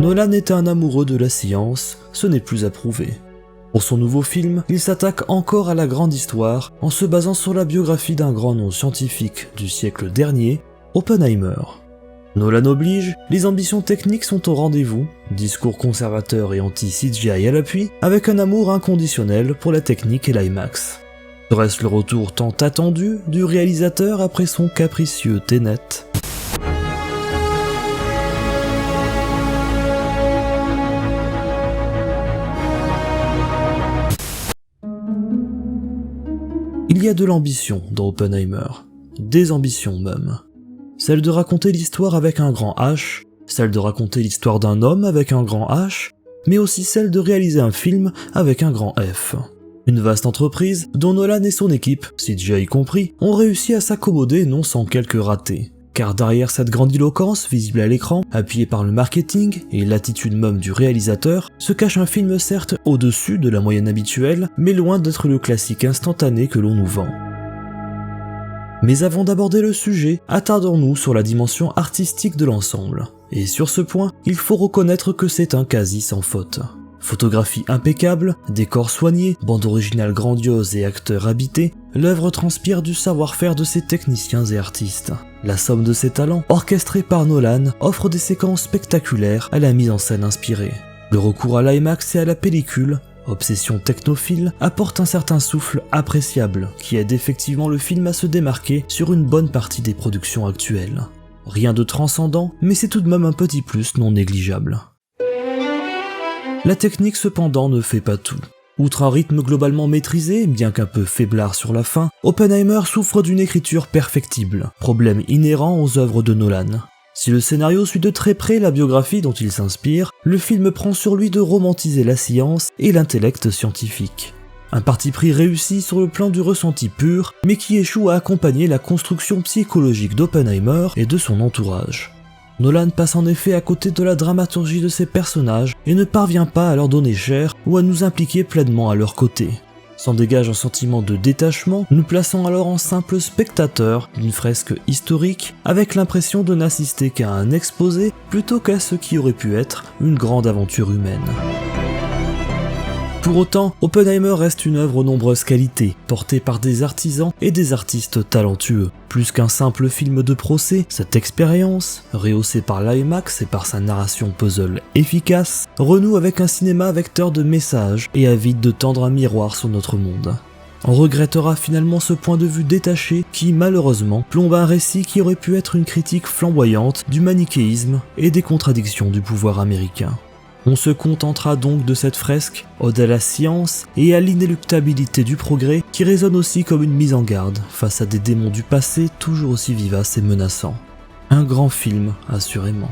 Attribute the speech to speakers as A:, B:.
A: Nolan est un amoureux de la science, ce n'est plus à prouver. Pour son nouveau film, il s'attaque encore à la grande histoire en se basant sur la biographie d'un grand nom scientifique du siècle dernier, Oppenheimer. Nolan oblige, les ambitions techniques sont au rendez-vous, discours conservateur et anti-CGI à l'appui, avec un amour inconditionnel pour la technique et l'IMAX. Serait-ce le retour tant attendu du réalisateur après son capricieux Tenet ? Il y a de l'ambition dans Oppenheimer, des ambitions même. Celle de raconter l'histoire avec un grand H, celle de raconter l'histoire d'un homme avec un grand H, mais aussi celle de réaliser un film avec un grand F. Une vaste entreprise dont Nolan et son équipe, CGI compris, ont réussi à s'accommoder non sans quelques ratés. Car derrière cette grandiloquence visible à l'écran, appuyée par le marketing et l'attitude même du réalisateur, se cache un film certes au-dessus de la moyenne habituelle, mais loin d'être le classique instantané que l'on nous vend. Mais avant d'aborder le sujet, attardons-nous sur la dimension artistique de l'ensemble. Et sur ce point, il faut reconnaître que c'est un quasi sans faute. Photographie impeccable, décors soignés, bande originale grandiose et acteurs habités, l'œuvre transpire du savoir-faire de ses techniciens et artistes. La somme de ses talents, orchestrée par Nolan, offre des séquences spectaculaires à la mise en scène inspirée. Le recours à l'IMAX et à la pellicule, obsession technophile, apporte un certain souffle appréciable qui aide effectivement le film à se démarquer sur une bonne partie des productions actuelles. Rien de transcendant, mais c'est tout de même un petit plus non négligeable. La technique cependant ne fait pas tout. Outre un rythme globalement maîtrisé, bien qu'un peu faiblard sur la fin, Oppenheimer souffre d'une écriture perfectible, problème inhérent aux œuvres de Nolan. Si le scénario suit de très près la biographie dont il s'inspire, le film prend sur lui de romantiser la science et l'intellect scientifique. Un parti pris réussi sur le plan du ressenti pur, mais qui échoue à accompagner la construction psychologique d'Oppenheimer et de son entourage. Nolan passe en effet à côté de la dramaturgie de ses personnages et ne parvient pas à leur donner chair ou à nous impliquer pleinement à leur côté. S'en dégage un sentiment de détachement, nous plaçant alors en simple spectateur d'une fresque historique avec l'impression de n'assister qu'à un exposé plutôt qu'à ce qui aurait pu être une grande aventure humaine. Pour autant, Oppenheimer reste une œuvre aux nombreuses qualités, portée par des artisans et des artistes talentueux. Plus qu'un simple film de procès, cette expérience, rehaussée par l'IMAX et par sa narration puzzle efficace, renoue avec un cinéma vecteur de messages et avide de tendre un miroir sur notre monde. On regrettera finalement ce point de vue détaché qui, malheureusement, plombe un récit qui aurait pu être une critique flamboyante du manichéisme et des contradictions du pouvoir américain. On se contentera donc de cette fresque, ode à la science et à l'inéluctabilité du progrès, qui résonne aussi comme une mise en garde face à des démons du passé toujours aussi vivaces et menaçants. Un grand film, assurément.